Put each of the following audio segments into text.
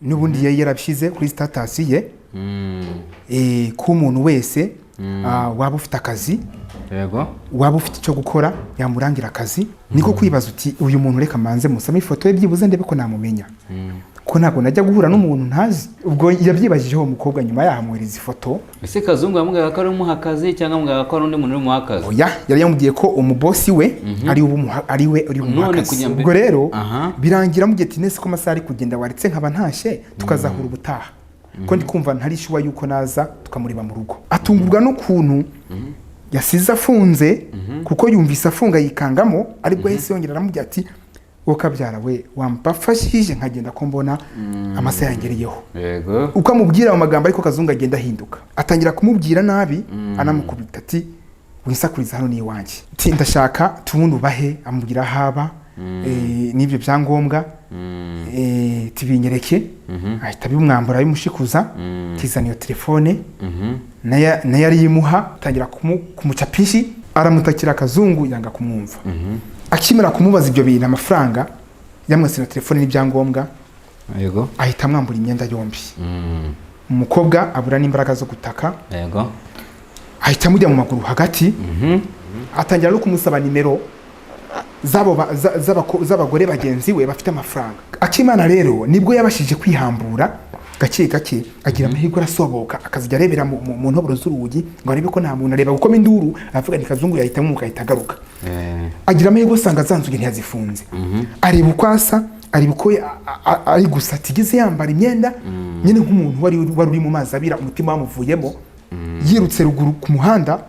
nubundi yari yarabishize kuri status ye ku muntu wese waba ufite akazi yego waba ufite icyo gukora yamurangira akazi niko kwibaza uti uyu muntu reka manze musame ifoto ye byibuze ndebe ko namumenya ko ntabwo najya guhura n'umuntu ntazi ubwo yabyibajijeho umukobwa nyuma yahamwiriza ifoto ese Kazungu yamubwira ko ari umuhakazi cyangwa amubwira ko ari undi muntu uri muhakazi oya yari yamubwiye ko umubosi we ari we uri umuhakazi ubwo rero birangira mu gihe tinese ko amasaha ari kugenda waretse nkaba ntashe tukazahura ubutaha ko ndi kumva ntarishuwa yuko naza tukamureba mu rugo atungurwa n'ukuntu yasize afunze kuko yumvise afunga yikangamo aribwo yahise yongera aramubwira ati wokabyara we wampafashije nkagenda ko mbona amasaha yangereyeho yego uko amubwira mu magambo ariko Kazungu agenda ahinduka atangira kumubwira nabi anamukubita ati winsakuriza hano ni iwanjye ati ndashaka tubundi ubahe amubwira haba n'ibyo byangombwa tibinyereke ahita bimwambura bimushikuza kizana iyo telefone nayo ari yimuha atangira kumucapishi aramutakira Kazungu yanga kumwumva akimera kumubaza ibyo bintu amafaranga yamwese na telefone n'ibyangombwa yego ahita amwambura imyenda yombi umukobwa abura n'imbaraga zo gutaka yego ahita amujya mu maguru hagati atangira no kumusaba nimero z'abagore bagenzi we bafite amafaranga akimana rero nibwo yabashije kwihambura gake gake agira amahirwe arasoboka akazijya arebera mu ntoboro z'urugi ngo arebe ko nta muntu areba gukoma induru avuga ni Kazungu yahita mu mukahita agaruka agira amahirwe usanga zanzuge ntiyazifunze areba uko asa areba uko ari gusa tigeze yambara imyenda nyine nk'umuntu wari uri mu mazi abira umutima wamuvuyemo yirutse ruguru ku muhanda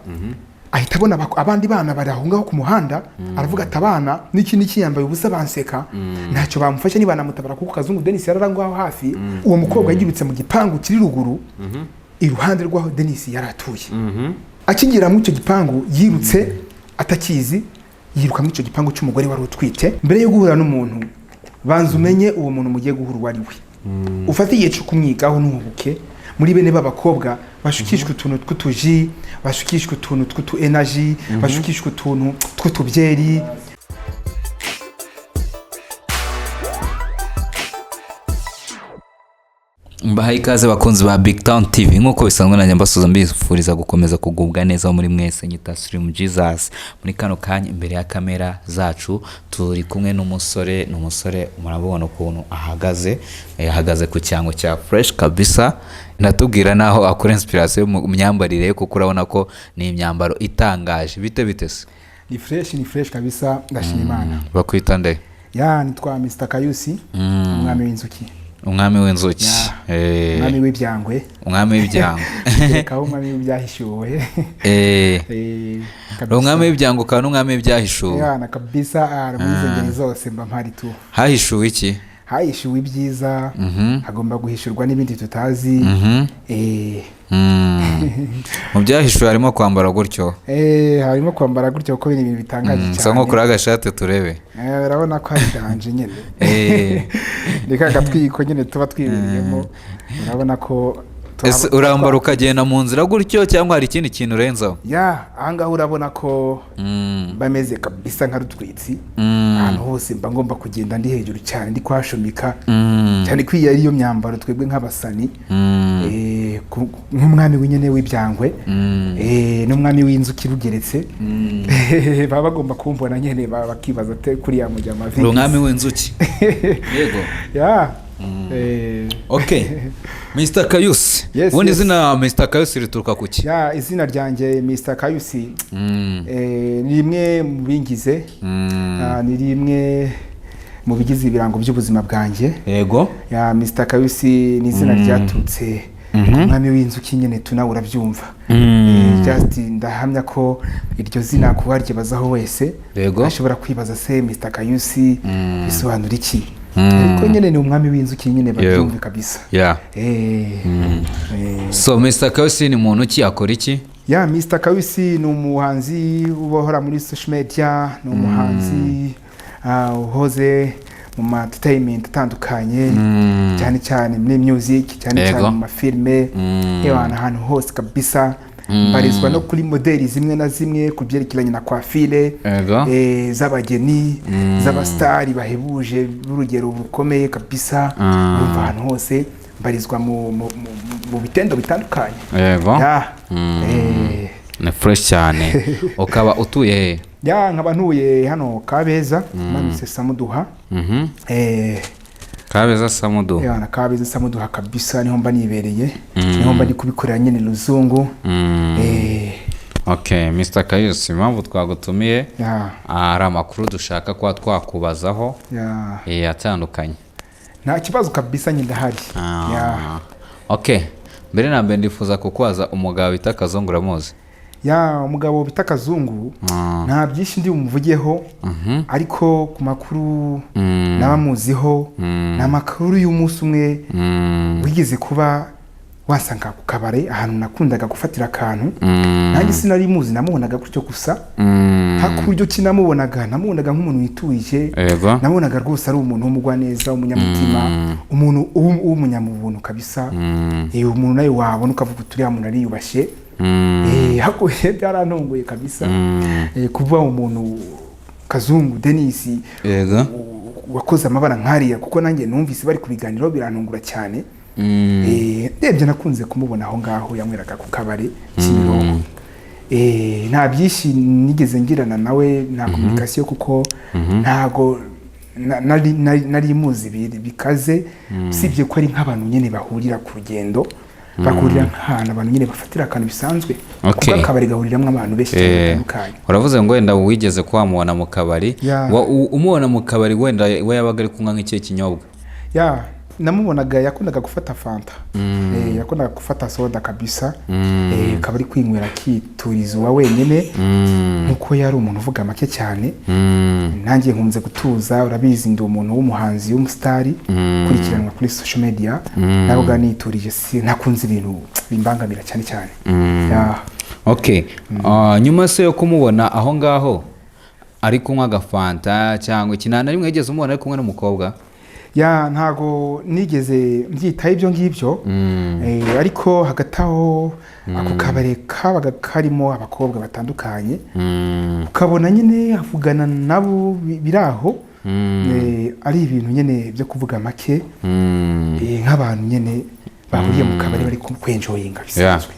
ahita abona abandi bana bari aho ngaho ku muhanda aravuga ati abana n'iki yambaye ubusa banseka ntacyo bamufashe niba namutabara kuko Kazungu Denis yararangwaho hafi uwo mukobwa yirutse mu gipangu kiri ruguru iruhande rwaho Denis yaratuye akigera mu icyo gipangu yirutse atakizi yiruka mu icyo gipangu cy'umugore wari utwite mbere yo guhura n'umuntu banza umenye uwo muntu mugiye guhura wari we ufate igihe cyo kumwigaho n'ubuke muri bene b'abakobwa bashukishwe utuntu tw'utuji bashukishwe utuntu tw'utu energy bashukishwe utuntu tw'utubyeri mbahaye ikaze bakunzi ba BigTown TV nkuko bisanzwe nanjye mbasuza mbifuriza gukomeza kugubwa neza muri mwese nyita Slim Jesus muri kano kanya imbere ya kamera zacu turi kumwe n'umusore murabona ukuntu ahagaze ku cyango cya fresh kabisa natubwira naho akora inspiration mu myambarire kuko urabona ko ni imyambaro itangaje bite se ni fresh kabisa ndashima Imana bakwita nde nitwa Mr. Kayusi umwami w'inzuki umwami w'inzuki umwami w'ibyangwe reka umwami w'ibyahishuwe umwami w'ibyango kandi umwami w'ibyahishuwe na kabisa aramuzengeri zose mba mpari tu hahishuwe iki hahishuwe ibyiza agomba guhishurwa n'ibindi tutazi mu byahishuwe harimo kwambara gutyo harimo kwambara gutyo kuko ibintu bitangaje cyane sa nko kuri agashate turebe urabona ko ari danje nyine reka gatwiko nyine tuba twibiriyemo urabona ko urambara ukagenda mu nzira gutyo cyangwa hari ikindi kintu urenzaho ahangaha urabona ko bameze kabisa nka rutwitsi ahantu hose mba ngomba kugenda ndi hejuru cyane ndi kwashumika cyane ko iyo ariyo myambaro twebwe nk'abasani nk'umwami w'inyene w'ibyangwe n'umwami w'inzuki rugeretse baba bagomba kumbona nyene bakibaza kuri ya mujya amavi umwami w'inzuki yego okay Mr. Kayusi ubundi izina Mr. Kayusi rituruka kuki izina ryanjye Mr. Kayusi ni rimwe mu bingize ni rimwe mu bigize ibirango by'ubuzima bwanjye yego Mr. Kayusi ni izina ryaturutse umwami w'inzuki nyene tunawe urabyumva just ndahamya ko iryo zina kuba ryibazaho wese ashobora kwibaza se Mr. Kayusi bisobanura iki ariko nyene ni umwami w'inzuki nyene babyumva kabisa so Mr. Kayusi ni muntu ki akora iki Mr. Kayusi ni umuhanzi ubohora muri social media ni umuhanzi uhoze mu entertainment atandukanye cyane muri music cyane mu mafilme ahantu hose kabisa mbarizwa no kuri modeli zimwe na zimwe kubyerekeranye na coiffure z'abageni z'abastari bahebuje b'urugero bukomeye kabisa umva ahantu hose mbarizwa mu bitendo bitandukanye yego ni fresh cyane ukaba utuye he nkaba ntuye hano Kabeza manutse Samuduha Kabeza Samuduha na Kabeza Samuduha kabisa niho mba nibereye niho mba ndi kubikorera nyine Ruzungu Okay, Mr. Kayusi, impamvu twagutumiye ari amakuru dushaka kuba twakubazaho atandukanye. Nta kibazo kabisa nyine ndahari. Okay, mbere na mbere ndifuza kukubaza umugabo bita Kazungu uramuzi? Umugabo bita Kazungu nta byinshi ndi umuvugeho ariko ku makuru nabamuziho na makuru y'umunsi umwe wigeze kuba wasanga ku kabare ahantu nakundaga gufatira akantu nanjye sinari muzi namubonaga gutyo gusa hakuryo kinamubonaga namubonaga nk'umuntu wituje nabonaga rwose ari umuntu w'umugwa neza umunyamutima umuntu w'umunyamubuntu kabisa umuntu nayo wabona ukavuga turiya muntu ari yubashye hakuye byarantongoye kabisa kuva umuntu Kazungu Denis wakoze amabara nkariya kuko nanjye numvise bari kubiganiraho birantungura cyane ndebye nakunze kumubona aho ngaho yamweraga ku kabare Kimironko nta byinshi nigeze ngirana nawe nta communication kuko ntago nari muzi bikaze usibye ko ari nk'abantu nyene bahurira ku rugendo bahurira nk'ahantu abantu nyene bafatira akantu bisanzwe kuko akabari gahuriramwe abantu benshi batandukanye uravuze ngo wenda wigeze kwamubona mu kabari umubona mu kabari wenda we yabaga ari kunywa nk'iki kinyobwa namubonaga yakundaga gufata fanta yakundaga gufata soda kabisa kabari kwinywera kiturizo wenyene nkuko yari umuntu uvuga make cyane nanjye nkunze gutuza urabizi ndi umuntu w'umuhanzi w'umustari kurikiranwa kuri social media naruga niturije nakunze ibintu bimbangamira cyane cyane okay nyuma se yo kumubona aho ngaho ari kunywa gafanta cyangwa ikinana rimwe yigeze umubona ari kumwe n'umukobwa ntago nigeze mbyitaho ibyo ngibyo ariko hagataho ako kabare kabaga karimo abakobwa batandukanye ukabona nyine avugana nabo biraho ari ibintu nyine byo kuvuga make nk'abantu nyine bahuriye mu kabari bari kwenjoyinga bisanzwe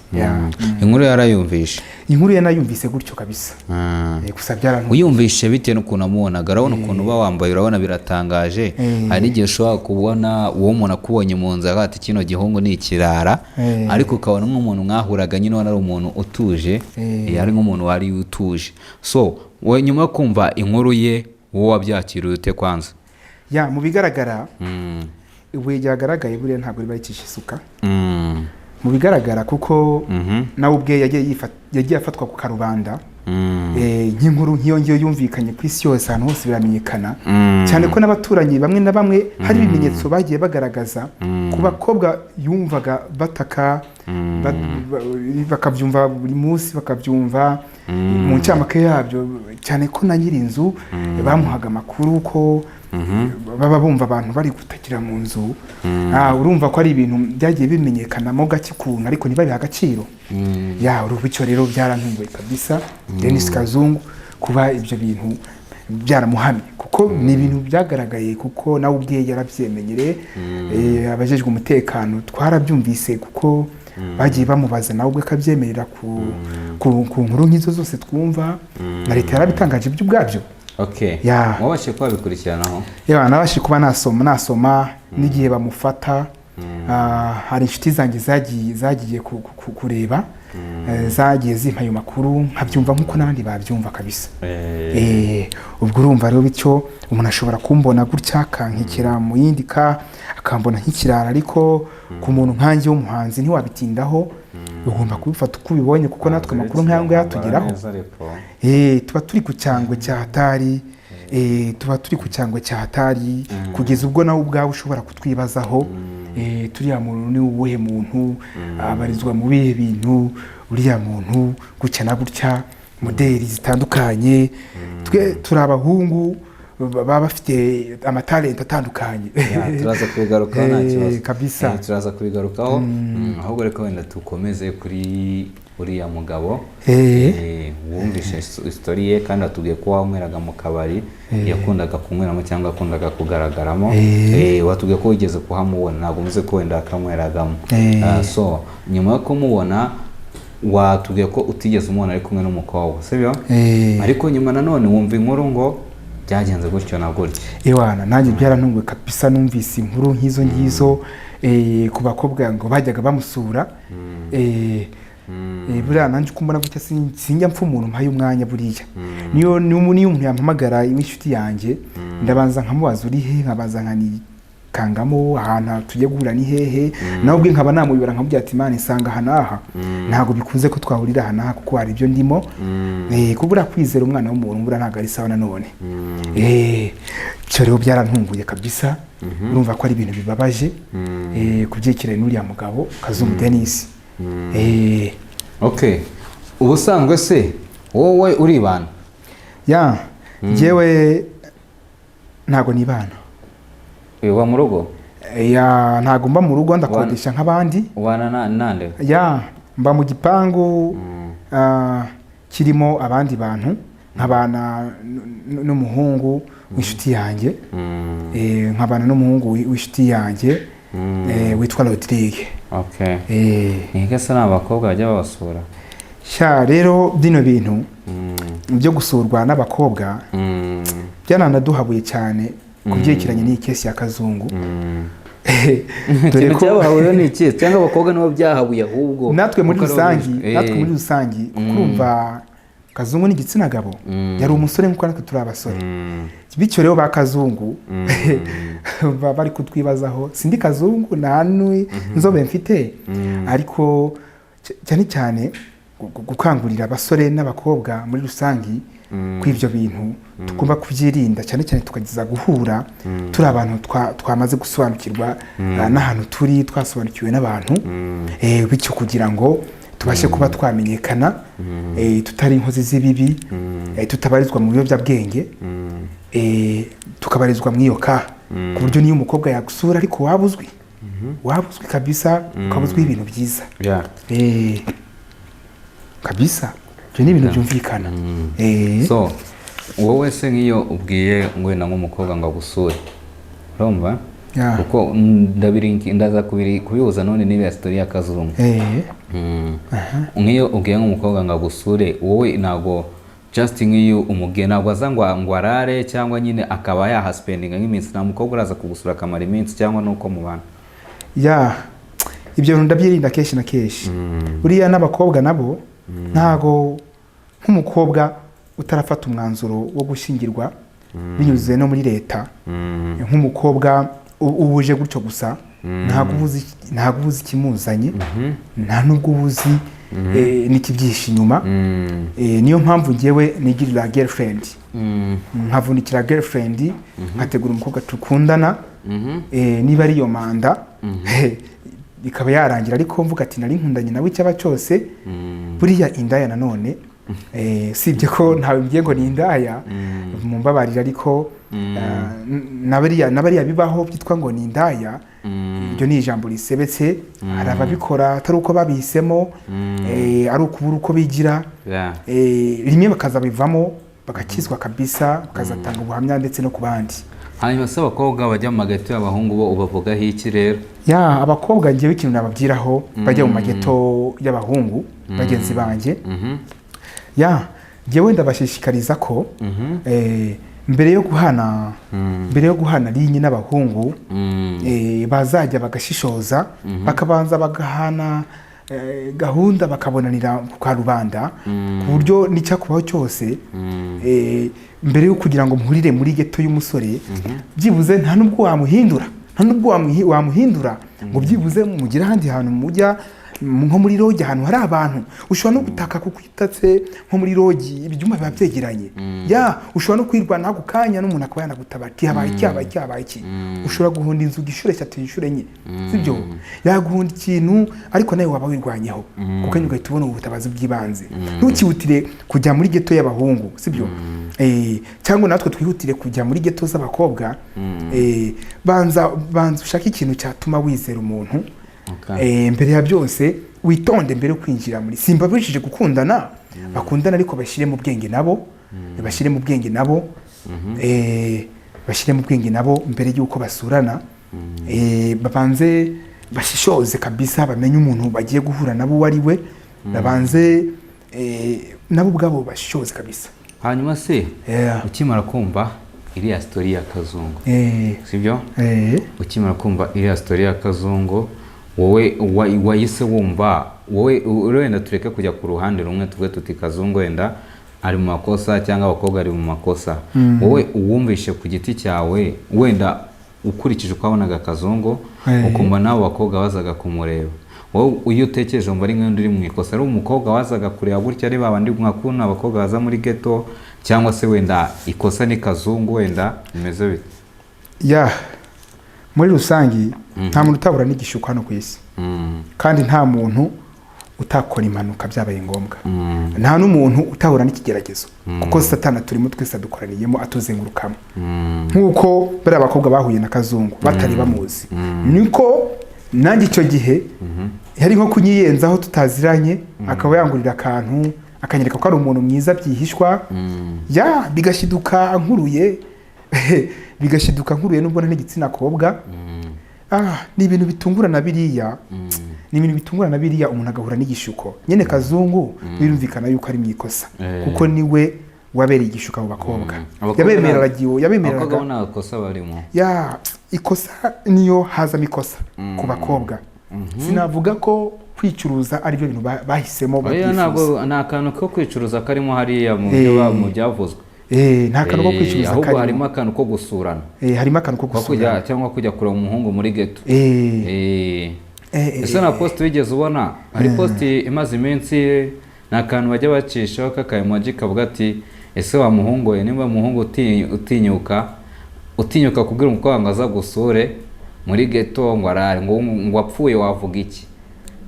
inkuru yarayumvishe inkuru yanayumvise gutyo kabisa gusa byarantu uyumvishe bite n'ukuntu amubonaga urabona ukuntu uba wambaye urabona biratangaje hari n'igihe ushobora kubona uwo muntu akubonye mu nzira ati kino gihungu ni ikirara ariko ukabona nk'umuntu mwahuraga nyine ari umuntu utuje ari nk'umuntu wari utuje so we nyuma yo kumva inkuru ye wowe wabyakiriye ute kwanza mu bigaragara we yagaragaye buriya ntabwo riba rikisha isuka mu bigaragara kuko nawe ubwe yagiye afatwa ku karubanda nk'inkuru nk'iyo ngiyo yumvikanye ku isi yose ahantu hose biramenyekana cyane ko n'abaturanyi bamwe na bamwe hari ibimenyetso bagiye bagaragaza ku bakobwa yumvaga bataka bakabyumva buri munsi bakabyumva mu ncamake yabyo cyane ko na nyir'inzu bamuhaga amakuru ko baba bumva abantu bari gutakira mu nzu urumva ko ari ibintu byagiye bimenyekanamo gake kuntu ariko ntibabiha agaciro urubicyo rero byarantunguye kabisa Denis Kazungu kuba ibyo bintu byaramuhamye kuko ni ibintu byagaragaye kuko nawe ubwe yarabyemenyere abajejwe umutekano twarabyumvise kuko bagiye bamubaza nawe ubwe akabyemerera ku nkuru nk'izo zose twumva na leta yarabitangaje by'ubwabyo wabashije kuba bikurikiranaho nabashije kuba nasoma n'igihe bamufata hari inshuti zanjye zagiye kureba zagiye zimpa ayo makuru nkabyumva nk'uko n'abandi babyumva kabisa ubwo urumva rero bityo umuntu ashobora kumbona gutya akankikira mu yindi akambona nk'ikirara ariko ku muntu nkanjye w'umuhanzi ntiwabitindaho ugomba kubifata uko ubibonye kuko natwe amakuru nk'aya ngaya atugeraho tuba turi ku cyangwe cya hatari kugeza ubwo nawe ubwawe ushobora kutwibazaho turiya muntu ni uwuhe muntu abarizwa mu bihe bintu uriya muntu gutya na gutya modeli zitandukanye turi abahungu baba bafite amatalenti atandukanye turaza kubigarukaho nta kibazo kabisa turaza kubigarukaho ahubwo reka wenda tukomeze kuri uriya mugabo wumvishe story ye kandi atubwiye ko wanyweraga mu kabari yakundaga kunyweramo cyangwa yakundaga kugaragaramo watubwiye ko wigeze kuhamubona ntabwo muze ko wenda akanyweragamo so nyuma yo kumubona watubwiye ko utigeze umubona ari kumwe n'umukobwa sibyo ariko nyuma nanone wumva inkuru ngo byagenze gutyo na gutyo ewana nanjye byarantunguye kabisa numvise inkuru nk'izo ngizo ku bakobwa ngo bajyaga bamusura buriya nanjye uko mbona gutya sinjya mpfa umuntu mpaye umwanya buriya niyo umuntu yampamagara inshuti yanjye ndabanza nkamubaza uri he nkabanza nkanikangamo ahantu tugiye guhura ni hehe nawe ubwe nkaba namuyobora nkamubwira ati Imana isanga aha n'aha ntabwo bikunze ko twahurira aha n'aha kuko hari ibyo ndimo kubura kwizera umwana w'umuntu buriya ntabwo ari sawa nanone rero byarantunguye kabisa urumva ko ari ibintu bibabaje kubyekereye n'uriya mugabo Kazungu Denis okay ubusanzwe se wowe uribana njyewe ntago nibana uba mu rugo ntago mba mu rugo ndakodesha nk'abandi ubana nande mba mu gipangu kirimo abandi bantu nkabana n'umuhungu w'inshuti yanjye nkabana n'umuhungu w'inshuti yanjye witwa Rodrigue nigese n'abakobwa bajya babasura rero bino bintu byo gusurwa n'abakobwa byananaduhabuye cyane kubyerekeranye n'iyi kesi ya Kazungu dore ko byabahuye n'iki cyangwa abakobwa nabo byahabuye ahubwo natwe muri rusangi kurumva Kazungu ni igitsina gabo yari umusore nk'uko natwe turi abasore bityo rero ba Kazungu bari kutwibazaho sindi Kazungu nta nzobe mfite ariko cyane cyane gukangurira abasore n'abakobwa muri rusangi kw'ibyo bintu tugomba kubyirinda cyane cyane tukageza guhura turi abantu twamaze gusobanukirwa n'ahantu turi twasobanukiwe n'abantu bityo kugira ngo tubashe kuba twamenyekana tutari inkozi z'ibibi tutabarizwa mu biyobyabwenge tukabarizwa mu iyo ka ku buryo niyo umukobwa yagusura ariko wabuzwi kabisa ukabuzwiho ibintu byiza kabisa ibyo ni ibintu byumvikana so wowe se nk'iyo ubwiye ngwenda nk'umukobwa ngo agusure urumva kuko ndaza kubihuza none n'iriya story ya Kazungu nk'iyo ubwiye nk'umukobwa ngo agusure wowe ntabwo just nk'iyo umubwiye ntabwo aza ngo arare cyangwa nyine akaba yahaspendinga nk'iminsi nta mukobwa uraza kugusura akamara iminsi cyangwa nuko mubana ibyo ndabyirinda kenshi na kenshi buriya n'abakobwa nabo ntago nk'umukobwa utarafata umwanzuro wo gushyingirwa binyuze no muri leta nk'umukobwa ubuje gutyo gusa ntabwo ubuzi ikimuzanye nta nubwo ubuzi n'ikibyishe inyuma niyo mpamvu ngewe nigirira girlfriend nkavunikira girlfriend nkategura umukobwa tukundana niba ari iyo manda bikaba yarangira ariko mvuga ati nari nkundanye nawe icyaba cyose buriya indaya nanone sibye ko ntawe mbiye ngo ni indaya mumbabarira ariko nabariya bibaho byitwa ngo ni indaya ibyo ni ijambo risebetse hari ababikora atari uko babihisemo ari ukubura uko bigira rimwe bakazabivamo bagakizwa kabisa bakazatanga ubuhamya ndetse no ku bandi hanyuma se abakobwa bajya mu mageto y'abahungu bo ubavugaho iki rero abakobwa ngewe ikintu nababwiraho bajya mu mageto y'abahungu bagenzi banjye ngewe ndabashishikariza ko mbere yo guhana linye n'abahungu bazajya bagashishoza bakabanza bagahana gahunda bakabonanira ku karubanda ku buryo n'icyakubaho cyose mbere yo kugira ngo muhurire muri geto y'umusore byibuze nta nubwo wamuhindura ngo byibuze mugire ahandi hantu mujya nko muri rogi ahantu hari abantu ushobora no gutaka kuko itatse nko muri rogi ibyuma biba byegeranye ushobora no kwirwana ako kanya n'umuntu akaba yanagutaba ati habaye iki ushobora guhunda inzu inshuro 3 inshuro 4 sibyo yaguhunda ikintu ariko nawe waba wirwanyeho kuko nyuma ugahita ubona ubutabazi bw'ibanze ntukihutire kujya muri geto y'abahungu sibyo cyangwa natwe twihutire kujya muri geto z'abakobwa banza ushaka ikintu cyatuma wizera umuntu mbere ya byose witonde mbere yo kwinjira muri simba bishije gukundana bakundana ariko bashire mu bwenge nabo bashire mu bwenge nabo bashire mu bwenge nabo mbere y'uko basurana babanze bashishoze kabisa bamenye umuntu bagiye guhura nabo wari we babanze nabo ubwabo bashishoze kabisa. Hanyuma se ukimara kumva iriya story ya Kazungu sibyo ukimara kumva iriya story ya Kazungu wowe wayise wumva wowe urenda tureke kujya ku ruhande rumwe tuvuge tuti Kazungu wenda ari mu makosa cyangwa abakobwa ari mu makosa wowe uwumvishe ku giti cyawe wenda ukurikije uko wabonaga Kazungu ukumva nawe abakobwa bazaga kumureba wowe iyo utekereje umva ari nk'undi uri mu ikosa ari umukobwa wazaga kureba gutya ari babandi mwakuna abakobwa baza muri ghetto cyangwa se wenda ikosa ni Kazungu wenda imeze bite muri rusangi nta muntu utabura n'igishuko hano ku isi kandi nta muntu utakora impanuka byabaye ngombwa nta n'umuntu utabura n'ikigeragezo kuko Satani turimo twese dukoraniyemo atuzengurukamo nk'uko bari abakobwa bahuye na Kazungu batari bamuzi niko nanjye icyo gihe yari nko kunyiyenzaho tutaziranye akaba yangurira akantu akanyereka ko ari umuntu mwiza byihishwa bigashiduka nkuruye bigashiduka nkuruye nubwo n'igitsina kobwa ni ibintu bitungurana biriya ni ibintu bitungurana biriya umuntu agahura n'igishuko nyene Kazungu birumvikana yuko ari mwikosa kuko niwe wabereye igishuka mu bakobwa yabemereraga nta kosa barimo ikosa niyo haza mikosa ku bakobwa sinavuga ko kwicuruza ari byo bintu bahisemo ntabwo nta kantu ko kwicuruza karimo hariya mu byavuzwe nta kantu ko kwicuruza ahubwo harimo akantu ko gusurana harimo akantu ko gusurana cyangwa kujya kureba umuhungu muri ghetto ese na post wigeze ubona hari post imaze iminsi na kantu bajya bacishaho kakayemoji kavuga ati ese wa muhungu we nimba muhungu utinyuka kubwira umukobwa ngo aza gusure muri ghetto ngo arare ngo apfuye wavuga iki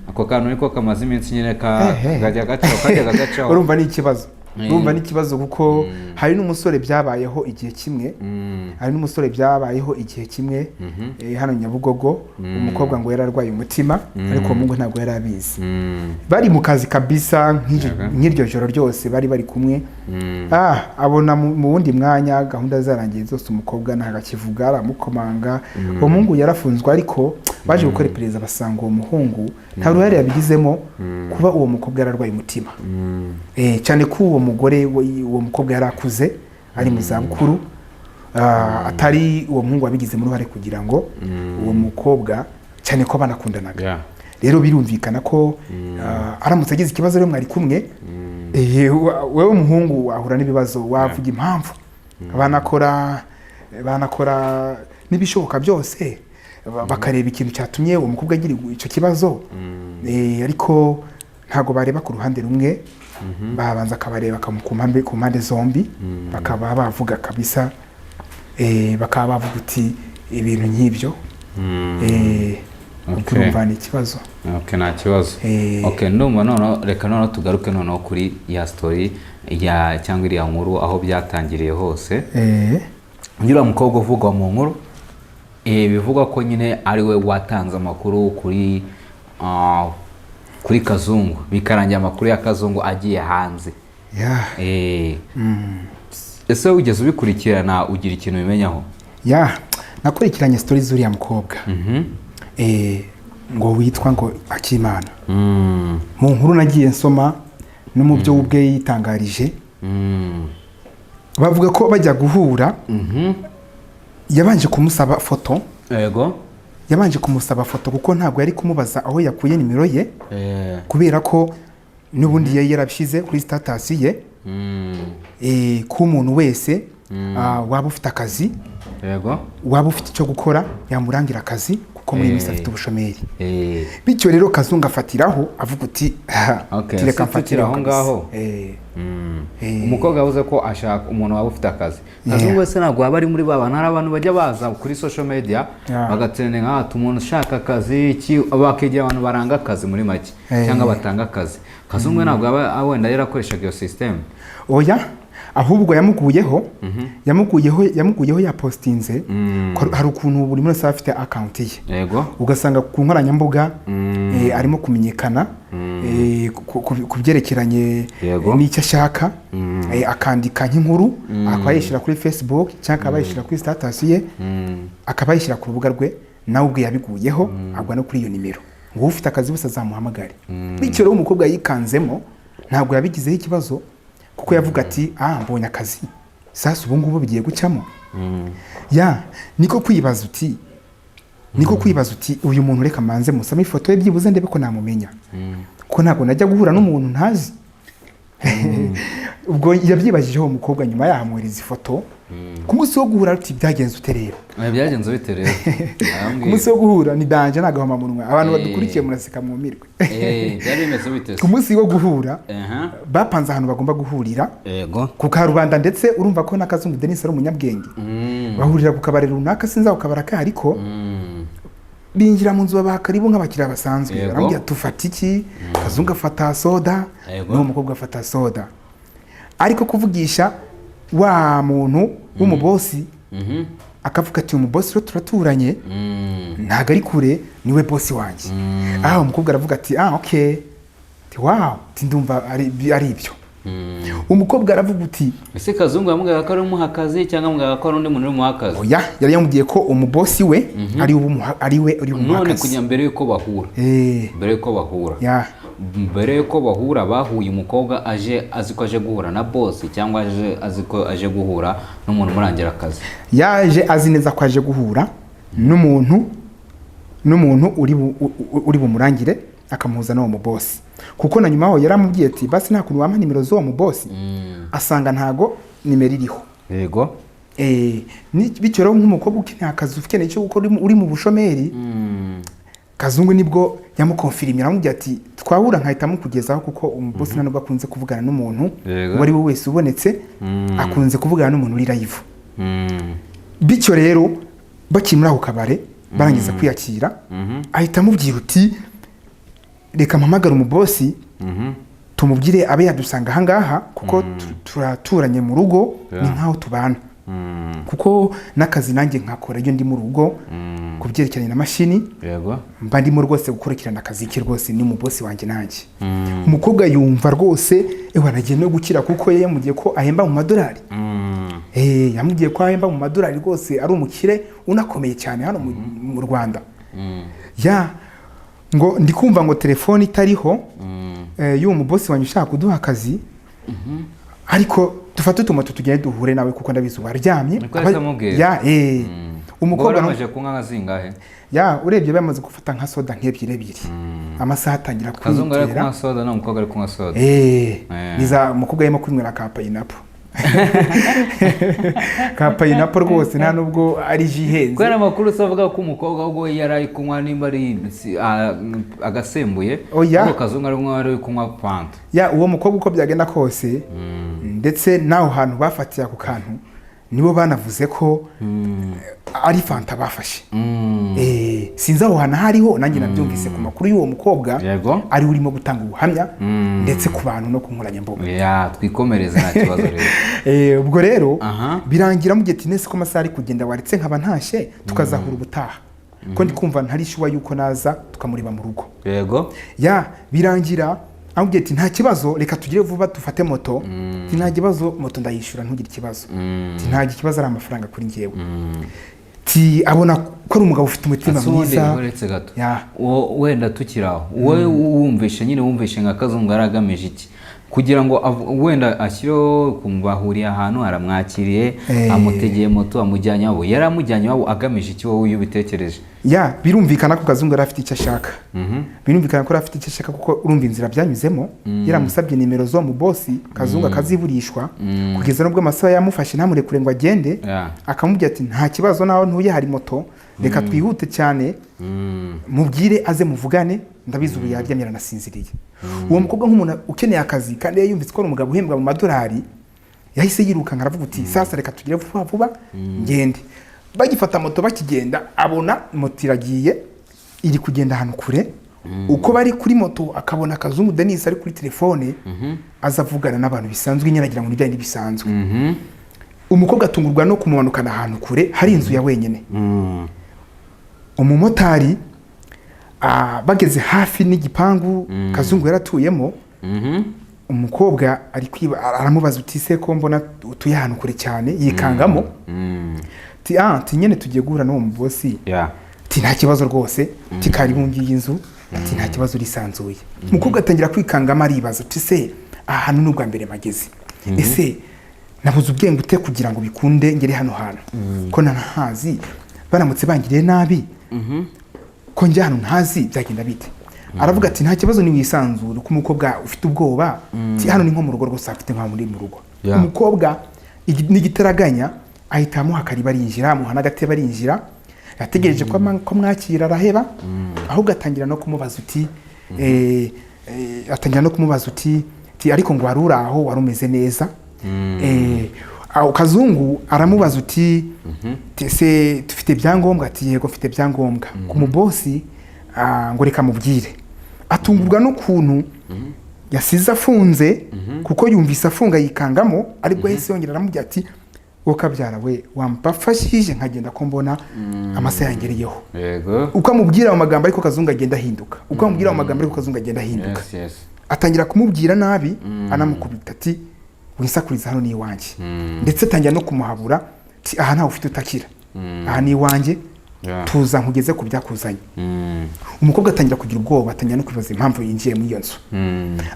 ako kantu niko kamaze iminsi nyine kajya gacaho urumva ni ikibazo urumva ni ikibazo kuko hari n'umusore byabayeho igihe kimwe hano Nyabugogo umukobwa ngo yararwaye umutima ariko uwo ntabwo yarabizi bari mu kazi kabisa nk'iryo joro ryose bari kumwe abona mu wundi mwanya gahunda zarangiye zose umukobwa ntagakivuga aramukomanga uwo muhungu yarafunzwe ariko baje gukora iperereza basanga uwo muhungu nta ruhare yabigizemo kuba uwo mukobwa yararwaye umutima cyane ko uwo mugore uwo mukobwa yarakuze ari mu zabukuru atari uwo muhungu wabigize mu ruhare kugira ngo uwo mukobwa cyane ko banakundanaga rero birumvikana ko aramutse agize ikibazo rero mwari kumwe wewe umuhungu ahura n'ibibazo wavuga impamvu banakora n'ibishoboka byose bakareba ikintu cyatumye uwo mukobwa agira icyo kibazo ariko ntago bareba ku ruhande rumwe babanza akabareba ku mpande zombi bakaba bavuga kabisa bakaba bavuga uti ibintu nk'ibyo urumva ni ikibazo nta kibazo ndumva noneho reka noneho tugaruke noneho kuri ya story cyangwa iriya nkuru aho byatangiriye hose ngira mukobwa uvugwa mu nkuru bivugwa ko nyine ari we watanze amakuru kuri Kazungu bikarangira amakuru ya Kazungu agiye hanze ese wigeze ubikurikirana ugira ikintu bimenyaho nakurikiranye story z'uriya mukobwa ngo witwa ngo Akimana mu nkuru nagiye nsoma no mu byo ubwe yitangarije bavuga ko bajya guhura yabanje kumusaba foto yabanje kumusaba foto kuko ntabwo yari kumubaza aho yakuye nimero ye kubera ko n'ubundi yari yarabishize kuri status ye ku muntu wese waba ufite akazi waba ufite icyo gukora yamurangira akazi kuko muri minsi afite ubushomeri bityo rero Kazungu afatiraho avuga uti tireka mfatiraho ngaho umukobwa yavuze ko ashaka umuntu waba ufite akazi Kazungu wese ntabwo waba ari muri baba ntari abantu bajya baza kuri social media bagatsene umuntu ushaka akazi bakigira abantu baranga akazi muri make cyangwa batanga akazi Kazungu ntabwo wenda yarakoreshaga iyo system ahubwo yamukuyeho ya postinze hari ukuntu buri muntu afite account ye yego ugasanga ku nkoranyambuga arimo kumenyekana kubyerekeranye n'icyo ashaka akandika nk'inkuru akayishyira kuri Facebook cyangwa akayishyira kuri status ye akayishyira ku rubuga rwe nawe ubwe yabiguyeho agwa no kuri iyo nimero ngo ufite akazi bose azamuhamagare bityo rero umukobwa yikanzemo ntabwo yabigizeho ikibazo kuko yavuga ati mbonye akazi sasa ubu ngubu bigiye gucamo niko kwibaza uti uyu muntu reka manze musame ifoto ye byibuze ndebe ko namumenya ko ntabwo najya guhura n'umuntu ntazi ubwo yabyibajijeho umukobwa nyuma yahamwereza ifoto ku munsi wo guhura ati byagenze ute rero byagenze bite rero ku munsi wo guhura ni danje nagahoma munwa abantu badukurikiye muraseka mwumirwe byari bimeze bite ku munsi wo guhura bapanze ahantu bagomba guhurira ku karubanda ndetse urumva ko n'akazungu Denis ari umunyabwenge bahurira ku kabare runaka sinza ku kabara ka ariko binjira mu nzu babakaribu nk'abakiriya basanzwe barambya tufata iki Kazungu afata soda n'uwo mukobwa afata soda ariko kuvugisha wa muntu w'umubosi akavuga ati umubosi rero turaturanye ntago ari kure niwe bosi wanjye umukobwa aravuga ati okay wow ndumva ari ibyo umukobwa aravuga uti ese Kazungu yamubwira ko ari umuhakazi cyangwa amubwira ko ari undi muntu uri muhakazi yari yamubwiye ko umubosi we ari we uri umuhakazi none kujya mbere yuko bahura bahuye umukobwa azi ko aje guhura na bosi cyangwa azi ko aje guhura n'umuntu murangira akazi yaje azi neza ko aje guhura n'umuntu uri bumurangire akamuhuza n'uwo mubosi kuko na nyuma yaramubwiye ati basi nta kuntu wampa nimero z'uwo mubosi asanga ntago nimero iriho yego bityo rero nk'umukobwa ukeneye akazi ukeneye cyo gukora uri mu bushomeri Kazungu nibwo yamukonfirimira amubwiye ati twahura nkahitamo kugezaho kuko umubosi ntabwo akunze kuvugana n'umuntu uwo ari we wese ubonetse akunze kuvugana n'umuntu uri live bityo rero bakiri muri ako kabare barangiza kwiyakira ahita amubwira uti reka mpamagara umubosi tumubwire abe yadusanga ahangaha kuko turaturanye mu rugo ni nkaho tubana kuko n'akazi nanjye nkakora iyo ndi mu rugo kubyerekeranye na mashini mba ndimo rwose gukurikirana akazi ke rwose ni umubosi wanjye nanjye umukobwa yumva rwose wanagiye no gukira kuko yamubwiye ko ahemba mu madolari yamubwiye ko ahemba mu madolari rwose ari umukire unakomeye cyane hano mu Rwanda ngo ndikumva ngo telefone itariho y'uwo mubosi wanjye ushaka kuduha akazi ariko dufate utumoto tugende duhure nawe kuko ndabizi waryamye umukobwa amaze kunywa nka zingahe urebye bamaze gufata nka soda nk'ebyiri amasaha atangira kwitera Kazungu ari kunywa soda n'umukobwa ari kunywa soda niza umukobwa yarimo kwinywera ka pineapple ka pineapple rwose nta nubwo ari jihenze kubera amakuru avuga ko umukobwa ubwo yari kunywa nimba ari agasembuye ariko Kazungu ari kunywa fanta uwo mukobwa uko byagenda kose ndetse naho hantu bafatiye ako kantu nibo banavuze ko ari fanta bafashe sinzi aho hantu hariho nanjye nabyumvise ku makuru y'uwo mukobwa ari urimo gutanga ubuhamya ndetse ku bantu no ku nkoranyambaga twikomereza nta kibazo rero ubwo rero birangira mu gihe tinese ko amasaha ari kugenda waretse nkaba ntashye tukazahura ubutaha ko ndi kumva ntari shuwa yuko naza tukamuriba mu rugo birangira amubwiye ati nta kibazo reka tugire vuba dufate moto nta kibazo moto ndayishyura ntugire ikibazo nta kibazo ari amafaranga kuri njyewe abona ko ari umugabo ufite umutima mwiza wenda tukiraho wowe wumvishe nka Kazungu aragamije iki kugira ngo wenda ashyireho kumubahuriye ahantu aramwakiriye amutegeye moto amujyanye wabo yaramujyanye wabo agamije iki wowe iyo ubitekereje birumvikana ko Kazungu afite icyo ashaka birumvikana ko afite icyo ashaka kuko urumva inzira byanyuzemo yaramusabye nimero zo mu bosi Kazungu akaziburishwa kugeza nubwo amasaha yamufashe ntamurekure ngo agende akamubwira ati nta kibazo naho ntuye hari moto reka twihute cyane mubwire aze muvugane ndabizi ubu yaryamye aranasinziriye uwo mukobwa nk'umuntu ukeneye akazi kandi yumvise ko ari umugabo uhembwa mu madolari yahise yiruka aravuga uti sasa reka tugire vuba ngende bagifata moto bakigenda abona moto iragiye iri kugenda ahantu kure uko bari kuri moto akabona Kazungu Denis ari kuri telefone azavugana n'abantu bisanzwe nyiragira ngo nibyo bisanzwe umukobwa atungurwa no kumumanukana ahantu kure hari inzu ya wenyene umumotari bageze hafi n'igipangu Kazungu yaratuyemo umukobwa ari aramubaza uti se ko mbona utuye ahantu kure cyane yikangamo ti nyene tugiye guhura n'uwo mubosi ti nta kibazo rwose ti kari bungiye inzu ti nta kibazo risanzuye umukobwa atangira kwikangama aribaza uti se ahantu n'ubwa mbere mageze ese nabuze ubwenge ute kugira ngo bikunde ngere hano hantu ko ntahazi baramutse bangiriye nabi ko njye hano ntazi byagenda bite aravuga ati nta kibazo ni wisanzura ko umukobwa ufite ubwoba ti hano ni nko mu rugo rwose afite nka muri mu rugo umukobwa n'igitaraganya ahitamo hakariba arinjira amuha n'agatebe arinjira yategereje ko mwakira araheba ahubwo atangira no kumubaza uti ariko ngo warura aho warumeze neza Kazungu aramubaza uti se tufite byangombwa ati yego mfite byangombwa ku mubosi ngo reka mubwire atungurwa n'ukuntu yasize afunze kuko yumvise afunga yikangamo aribwo yahise yongera aramubwira ati wokabyara we wampafashije nkagenda ko mbona amasa yangereyeho uko amubwira mu magambo ariko Kazungu agenda ahinduka uko amubwira mu magambo ariko Kazungu agenda ahinduka atangira kumubwira nabi anamukubita ati winsakuriza hano ni iwanjye ndetse atangira no kumuhabura ati aha ntawe ufite utakira aha ni iwanjye tuza nkugeze ku byakuzanye umukobwa atangira kugira ubwoba atangira no kwibaza impamvu yinjiye muri iyo nzu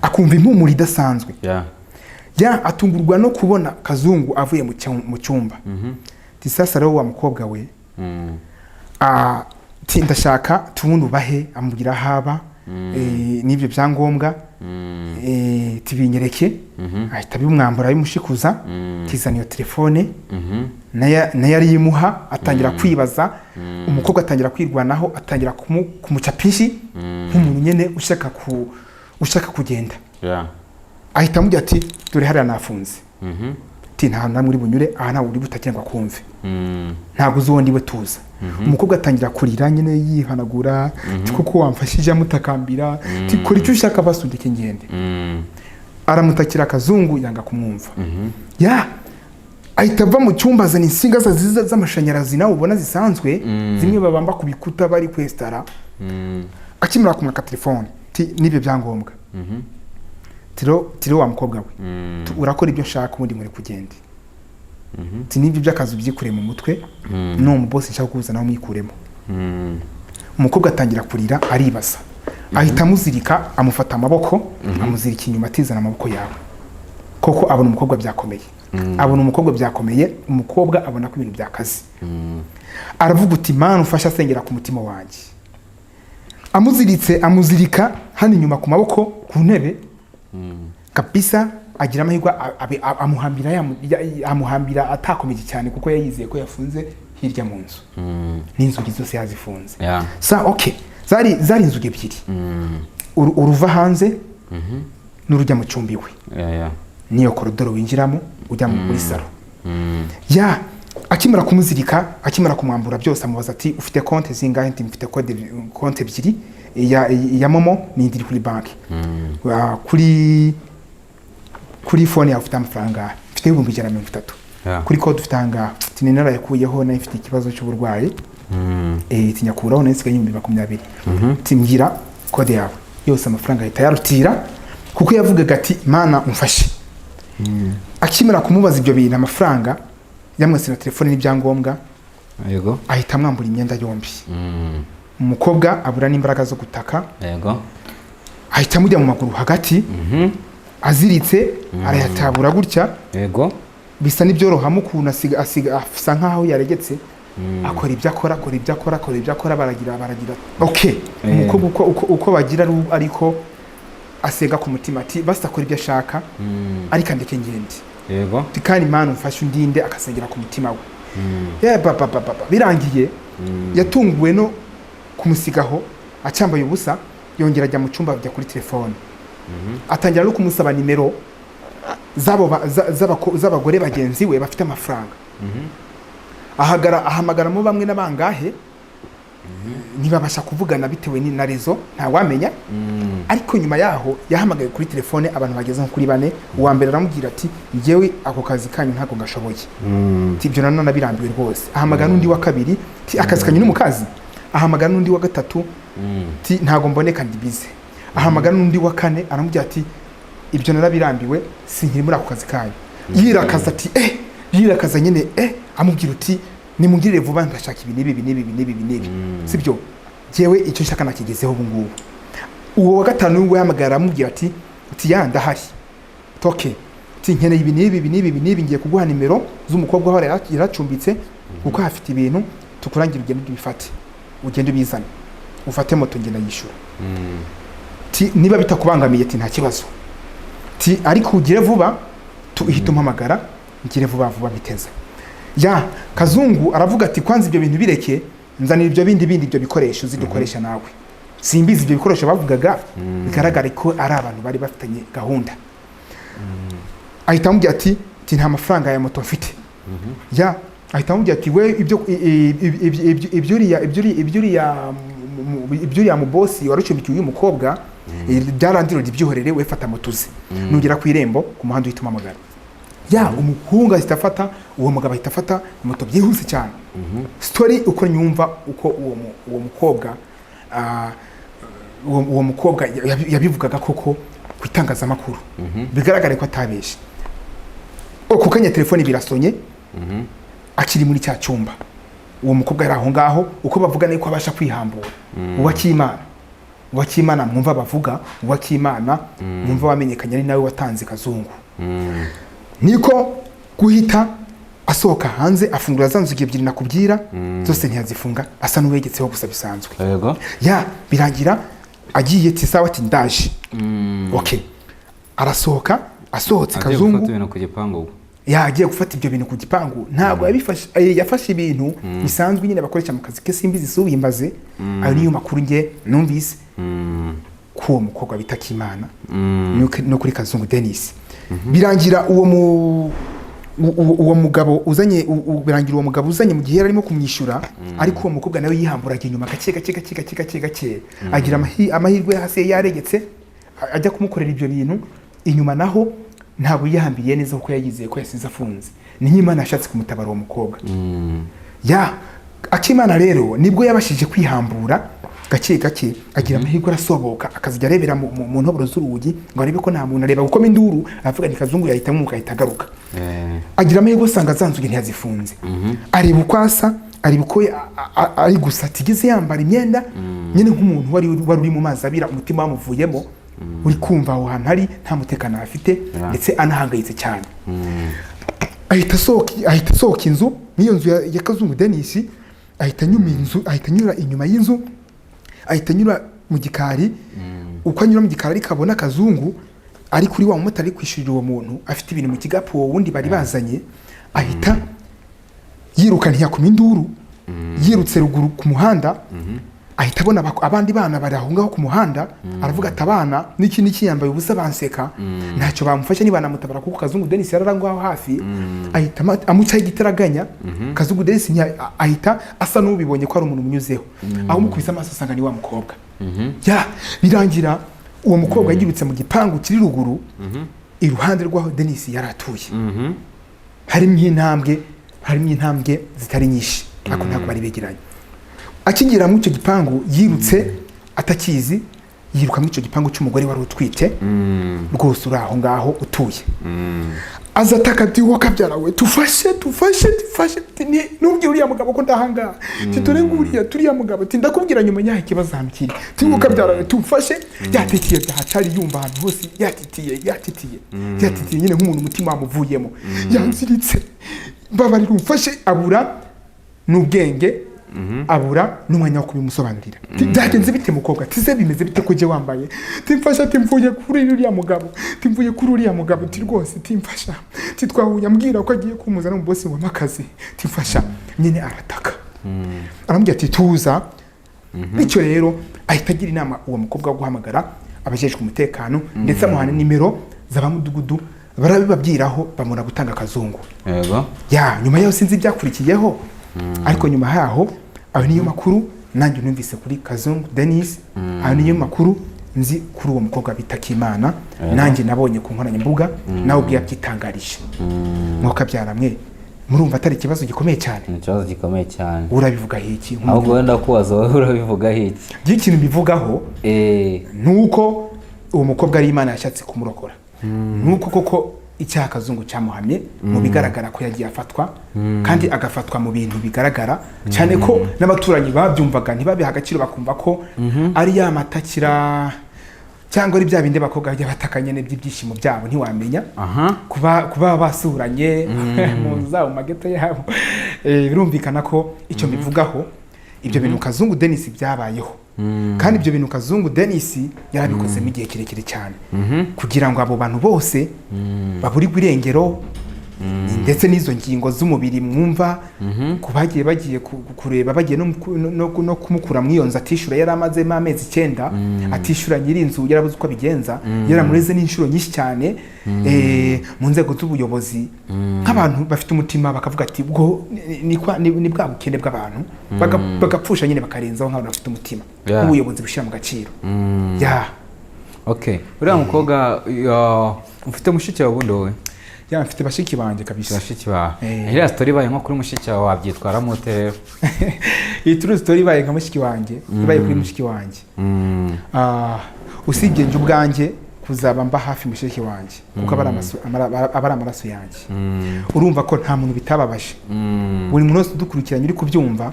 akumva impumuro idasanzwe atungurwa no kubona Kazungu avuye mu cyumba ati sasa rero wa mukobwa we ndashaka tubundi ubahe amubwira haba n'ibyo byangombwa tibinyereke ahita bimwambura bimushikuza kizana iyo telefone nayo ariyimuha atangira kwibaza umukobwa atangira kwirwanaho atangira kumucapishi nk'umuntu nyene ushaka kugenda ahita amubwira ati dore hariya nafunze ati nta namwe uri bunyure aha ntawe uri butakengwa kumve ntabwo uzi uwo ndiwe tuza umukobwa atangira kurira nyene yihanagura kuko wamfashije amutakambira kora icyo ushaka basundike ngende aramutakira Kazungu yanga kumwumva ahita ava mu cyumba azana insinga z'amashanyarazi nawe ubona zisanzwe zimwe babamba ku bikuta bari kwestara akimara kumurika telefone n'ibyo byangombwa tiro wa mukobwa we urakora ibyo nshaka ubundi muri kugenda n'ibyo by'akazi byikure mu mutwe no mu boss nshaka kuza nawe mwikuremo umukobwa atangira kurira aribaza ahita amuzirika amufata amaboko amuzirika inyuma atizana amaboko yawe koko abona umukobwa byakomeye umukobwa abona ko ibintu byakazi aravuga uti mana ufasha asengera ku mutima wanjye amuzirika hano inyuma ku maboko ku ntebe kabisa agira amahirwe amuhambira atakomeje cyane kuko yayizeye ko yafunze hirya mu nzu n'inzugi zose yazifunze zari inzugi ebyiri uruva hanze n'urujya mu cyumba iwe niyo korodoro winjiramo ujya muri salo akimara kumuzirika akimara kumwambura byose amubaza ati ufite konti zingahe nti mfite konti ebyiri ya momo n'indi kuri banki kuri phone yawe ufite amafaranga mfite 130 kuri code ufite anga tinenara yakuyeho na ifite ikibazo cy'uburwayi tinyakuraho na isigaye 2020 timbwira code yawe yose amafaranga ahita yarutira kuko yavugaga ati mana umfashe akimara kumubaza ibyo bintu amafaranga yamwese na telefone n'ibyangombwa yego ahita amwambura imyenda yombi umukobwa abura n'imbaraga zo gutaka yego ahita mujya mu maguru hagati aziritse arayatabura gutya yego bisa n'ibyorohamo ukuntu asiga asa nkaho yaregetse akora ibyo akora baragira umukobwa uko bagira ariko asega ku mutima ati basakora ibyo ashaka ariko andeke ngende yego kandi imana umfashe undinde akasengera ku mutima we birangiye yatunguwe no kumusigaho acyambaye ubusa yongera ajya mu cyumba ajya kuri telefone atangira no kumusaba nimero z'abagore bagenzi we bafite amafaranga ahamagaramo bamwe n'abangahe ntibabasha kuvugana bitewe na rezo nta wamenya ariko nyuma yaho yahamagaye kuri telefone abantu bageze nko kuri 4 uwa mbere aramubwira ati ngewe ako kazi kanyu ntago ngashoboye ibyo nanone birambiwe rwose ahamagara n'undi wa kabiri akazi kanyu n'umukazi ahamagara n'undi wa gatatu ntago mboneka ndibize ahamagara n'undi wa kane aramubwira ati ibyo narabirambiwe sinkiri muri ako kazi kanyu yirakaza ati yirakaza nyine amubwira uti nimungirire vuba ndashaka ibi sibyo jewe icyo nshaka nakigezeho ubu ngubu uwo wa gatanu we yahamagara amubwira ati yanda hari toke nkeneye ibi ngiye kuguha nimero z'umukobwa aho yaracumbitse kuko hafite ibintu tukurangira ugende ubifate ugende ubizane ufate moto ngenda yishura niba bitakubangamiye nta kibazo ariko ugire vuba tuhita umpamagara ngire vuba biteza Kazungu aravuga ati kwanza ibyo bintu bireke nzanira ibyo bindi ibyo bikoresho zidukoresha nawe simbizi ibyo bikoresho bavugaga bigaragara ko ari abantu bari bafitanye gahunda ahita amubwira ati nta mafaranga ya moto mfite ahita amubwira ati we ibyo mu boss warucumbikiye uyu mukobwa byarandiro byihorere we fata moto ze nugera ku irembo ku muhanda uhita umamagara umuhungu ahita afata uwo mugabo ahita afata moto byihuse cyane story uko nyumva uko uwo mukobwa yabivugaga koko kwitangaza makuru bigaragara ko atabeshe uko kanya telefone birasonye akiri muri cya cyumba uwo mukobwa yari aho ngaho uko bavugana ko abasha kwihambura uwakimana mwumva bavuga uwakimana mwumva wamenyekanye ari nawe watanze Kazungu niko guhita asohoka hanze afungura za nzugi ebyiri nakubwira zose ntiyazifunga asa n'uwegetseho gusa bisanzwe yego birangira agiye tisawa ati ndaje asohotse Kazungu agiye gufata ibyo bintu ku gipangu ntabwo yafashe ibintu bisanzwe nyine bakoresha mu kazi ke simbizi subimbaze ayo niyo makuru nge numvise ko mukobwa bita Kimana no kuri Kazungu Dennis birangira uwo mugabo uzanye mu gihe arimo kumwishyura ariko uwo mukobwa nawe yihamburaga inyuma gake agira amahirwe hasi yaregetse ajya kumukorera ibyo bintu inyuma naho ntabwo yihambiye neza kuko yagizeye ko yasize afunze ni Imana yashatse kumutabara uwo mukobwa Akimana rero nibwo yabashije kwihambura gake agira amahirwe arasoboka akazijya arebera mu ntoboro z'urugi ngo arebe ko nta muntu areba gukoma induru avuga ni Kazungu yahita mu mukahita agaruka agira amahirwe usanga zanzuge ntiyazifunze areba uko asa areba uko ari gusa atigeze yambara imyenda nyine nk'umuntu wari uri mu mazi abira umutima wamuvuyemo uri kumva aho hantu hari nta mutekano afite ndetse anahangayitse cyane ahita asohoka inzu n'iyo nzu ya Kazungu Dennis ahita anyura inyuma y'inzu ahita anyura mu gikari uko anyura mu gikari kabona Kazungu ari kuri wa mumotari kwishurira uwo muntu afite ibintu mu kigapo wundi bari bazanye ahita yiruka ntiyakuma induru yirutse ruguru ku muhanda ahita abona abandi bana bari aho ngaho ku muhanda aravuga ati abana n'iki yambaye ubusa banseka ntacyo bamufasha ni banamutabara kuko Kazungu Dennis yararangwaho hafi ahita amucaye gitaraganya Kazungu Dennis ahita asa n'ubibonye ko ari umuntu munyuzeho aho mukubise amaso asanga ni wa mukobwa birangira uwo mukobwa yirutse mu gipangu kiri ruguru iruhande rwaho Dennis yaratuye harimo intambwe zitari nyinshi ariko ntabwo bari begeranye akigera mu cyo gipangu yirutse atakizi yiruka mu cyo gipangu cy'umugore wari utwite rwose uri aho ngaho utuye azataka ati wakabyara we tufashe nubwira uriya mugabo ko ndahanga titore nguriya turiya mugabo ndakubwira nyuma yaho ikibazo hano kiri wakabyara we tufashe yatitiye byahacari yumva ahantu hose yatitiye nyine nk'umuntu umutima wamuvuyemo yanziritse babarira umfashe abura n'ubwenge abura n'umwanya wo kubimusobanurira byagenze bite mukobwa tize bimeze bite ko je wambaye timfasha timvuye kuri uriya mugabo rwose timfasha titwahuye ambwira ko agiye kumuza no mu boss wa makazi timfasha nyine arataka arambye ati tuza bityo rero ahita agira inama uwo mukobwa wo guhamagara abajejwe umutekano ndetse amuhana nimero z'abamudugudu barabibabwiraho bamura gutanga Kazungu nyuma yaho sinzi byakurikiyeho ariko nyuma yaho aho niyo makuru nanjye numvise kuri Kazungu Denis ayo niyo makuru nzi kuri uwo mukobwa bita Kimana nanjye nabonye ku nkoranyambuga nawe ubwiye byitangarije mwuka byaramwe murumva atari ikibazo gikomeye cyane ikibazo gikomeye cyane urabivuga hiki ahubwo wenda kubaza wowe urabivuga hiki ikintu bivugaho nuko uwo mukobwa ari Imana yashatse kumurokora nuko koko icyaha Kazungu cyamuhamye mu bigaragara ko yagiye afatwa kandi agafatwa mu bintu bigaragara cyane ko n'abaturanyi babyumvaga ntibabiha agaciro bakumva ko ari yamatakira cyangwa ari bya bindi bakobwa batakanye n'ibyishimo byabo ntiwamenya kuba basuranye mu za mageto yabo birumvikana ko icyo bivugaho ibyo bintu Kazungu Denis byabayeho kandi ibyo bintu Kazungu Denis yarabikoze mu gihe kirekire cyane kugira ngo abo bantu bose baburirwe irengero ndetse n'izo ngingo z'umubiri mwumva kubagiye bagiye kureba bagiye no kumukura mu iyonza atishura yari amazemo amezi 9 atishura nyirinzu yarabuze uko bigenza yaramureze n'inshuro nyinshi cyane mu nzego z'ubuyobozi nk'abantu bafite umutima bakavuga ati ubwo ni bwa bukene bw'abantu bagapfusha nyine bakarenzaho nk'abantu bafite umutima ubuyobozi bushyira mu gaciro okay uriya mukobwa ufite mushiki wawe bundi wowe mfite bashiki banje kabisa bashiki bawe iriya story baye nko kuri mushiki wawe wabyitwara mu rero iyi true story baye nka mushiki wanjye ibaye kuri mushiki wanjye usibye nje ubwanjye kuzaba mba hafi mushiki wanjye kuko abara amaraso yanjye urumva ko nta muntu bitababaje buri muntu wese dukurikiranye uri kubyumva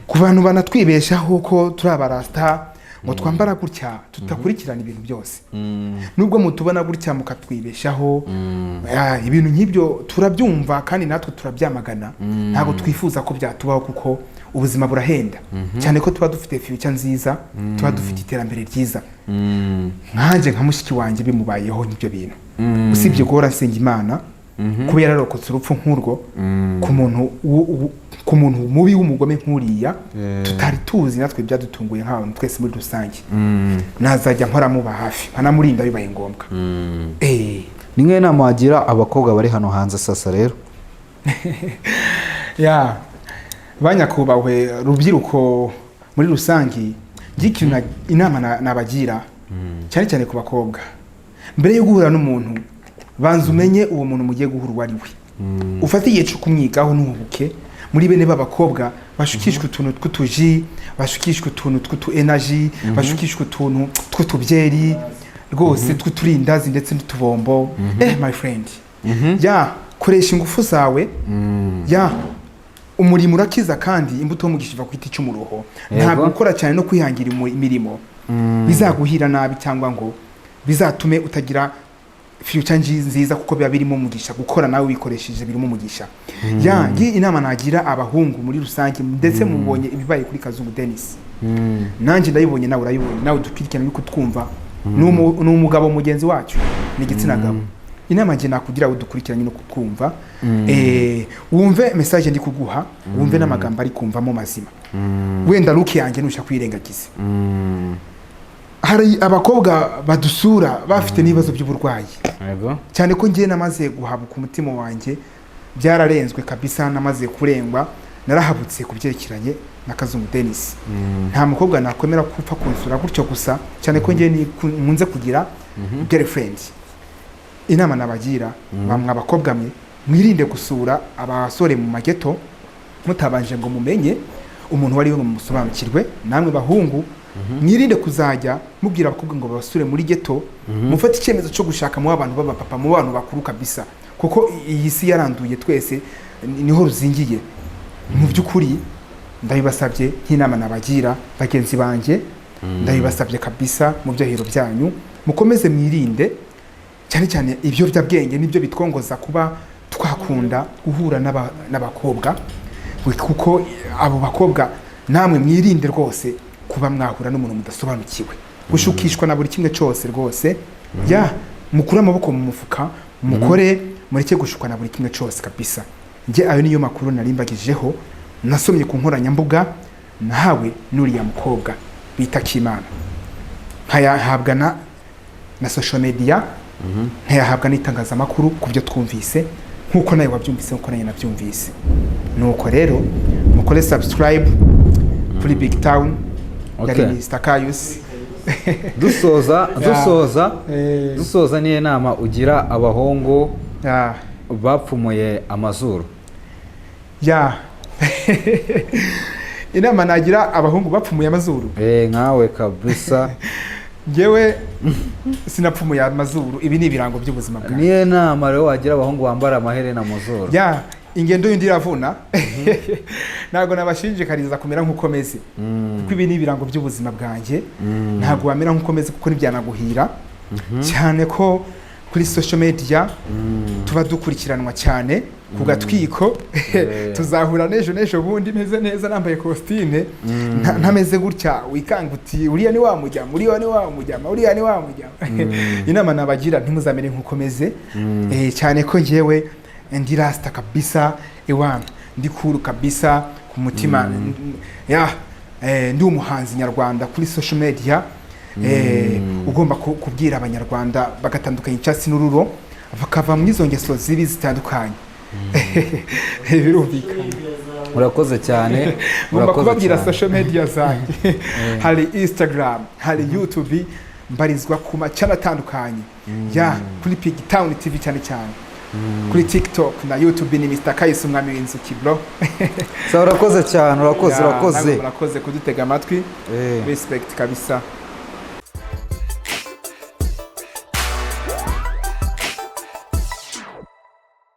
ku bantu banatwibeshaho ko turi abarasta ngo twambara gutya tutakurikirana ibintu byose nubwo mutubona gutya mukatwibeshaho ibintu nk'ibyo turabyumva kandi natwe turabyamagana ntabwo twifuza ko byatubaho kuko ubuzima burahenda cyane ko tuba dufite future nziza tuba dufite iterambere ryiza nkanje nka mushiki wanjye bimubayeho n'ibyo bintu usibye guhora nsenga Imana kuba yararokotse urupfu nk'urwo ku muntu mubi w'umugome nk'uriya tutari tuzi natwe byadutunguye nk'abantu twese muri rusange nazajya nkora muba hafi nkanamurinda bibaye ngombwa ni nk'ayo nama wagira abakobwa bari hano hanze sasa rero banyakubahwe rubyiruko muri rusange ngikintu inama nabagira cyane cyane ku bakobwa mbere yo guhura n'umuntu banza umenye uwo muntu mugiye guhura uwo ari we ufate igihe cyo kumwigaho n'ubuke muri bene b'abakobwa bashukishwe utuntu tw'utuji bashukishwe utuntu tw'utu energy bashukishwe utuntu tw'utubyeri rwose tw'uturindazi ndetse n'utubombo my friend koresha ingufu zawe umurimo urakiza kandi imbuto y'umugisha ku giti cy'umuruho ntabwo gukora cyane no kwihangira imirimo bizaguhira nabi cyangwa ngo bizatume utagira future nziza kuko biba birimo umugisha gukora nawe wikoresheje birimo umugisha inama nagira abahungu muri rusange ndetse mubonye ibibaye kuri Kazungu Denis nanjye ndayibonye nawe urayibonye nawe dukwirikirana yuko twumva n'umugabo mugenzi wacu ni igitsina gabo inama nje nakugira udukurikiranye no kutwumva wumve message ndi kuguha wumve n'amagambo ari kumvamo mazima wenda ruki yanjye nusha kwirengagiza hari abakobwa badusura bafite n'ibibazo by'uburwayi cyane ko ngiye namaze guhabuka umutima wanjye byararenzwe kabisa namaze kurengwa narahabutse kubyerekeranye na Kazungu Denis nta mukobwa nakwemera kupfa kunsura gutyo gusa cyane ko ngiye nkunze kugira girlfriend inama nabagira bamwe abakobwa mwe mwirinde gusura abasore mu mageto mutabanje ngo mumenye umuntu wari we musobanukirwe namwe bahungu mwirinde kuzajya mubwira abakobwa ngo basure muri geto mufate icyemezo cyo gushaka mu abantu b'abapapa mu bantu bakuru kabisa kuko iyi si yaranduye twese niho ruzingiye mu by'ukuri ndabibasabye nk'inama nabagira bagenzi banje ndabibasabye kabisa mu byahiro byanyu mukomeze mwirinde cyane cyane ibyo byabwenge nibyo bitwongoza kuba twakunda guhura n'abakobwa kuko abo bakobwa namwe mwirinde rwose kuba mwahura n'umuntu mudasobanukiwe gushukishwa na buri kimwe cyose rwose mukure amaboko mu mufuka mukore mureke gushukwa na buri kimwe cyose kabisa nge ayo niyo makuru narimbagijeho nasomye ku nkoranyambuga nahawe n'uriya mukobwa bita Kimana nkayahabwa na social media nkayahabwa n'itangazamakuru ku byo twumvise nkuko nawe wabyumvise nkuko nawe nabyumvise nuko rero mukore subscribe kuri BigTown Okay. yari Mr. Kayus dusoza niyo nama ugira abahungu ya bapfumuye amazuru. ya inama nagira abahungu bapfumuye amazuru nkawe kabisa. ngewe sinapfumuye amazuru, ibi ni ibirango by'ubuzima bwanjye. Niyo nama rero wagira abahungu bambara amaherena mu zuru. ya ingendo y'indi iravuna ntabwo nabashinjikariza kumera nk'uko meze kuko ibi ni ibirango by'ubuzima bwanjye. ntabwo wamera nk'uko meze kuko ntibyanaguhira cyane ko kuri social media tuba dukurikiranwa cyane ku gatwiko. tuzahura n'ejo bundi meze neza nambaye costume ntameze gutya wikanga uti uriya ni wa mujyama, uriya ni wa mujyama, uriya ni wa mujyama. inama nabagira ntimuzamere nk'uko meze cyane ko ngewe ndi rasta kabisa ewana, ndi kuru kabisa ku mutima. ndi umuhanzi nyarwanda kuri social media. ugomba kubwira abanyarwanda bagatandukanya icyatsi n'ururo bakava mu izo ngeso zibi zitandukanye. birumvikana. Urakoze cyane. ngomba kubabwira social media zanjye. hari Instagram, hari YouTube, mbarizwa ku macana atandukanye. kuri BigTown TV cyane cyane. kuri TikTok na YouTube ni Mr. Kayus umwami w'inzuki bro. Urakoze cyane, urakoze. Urakoze kudutega amatwi. Respect kabisa.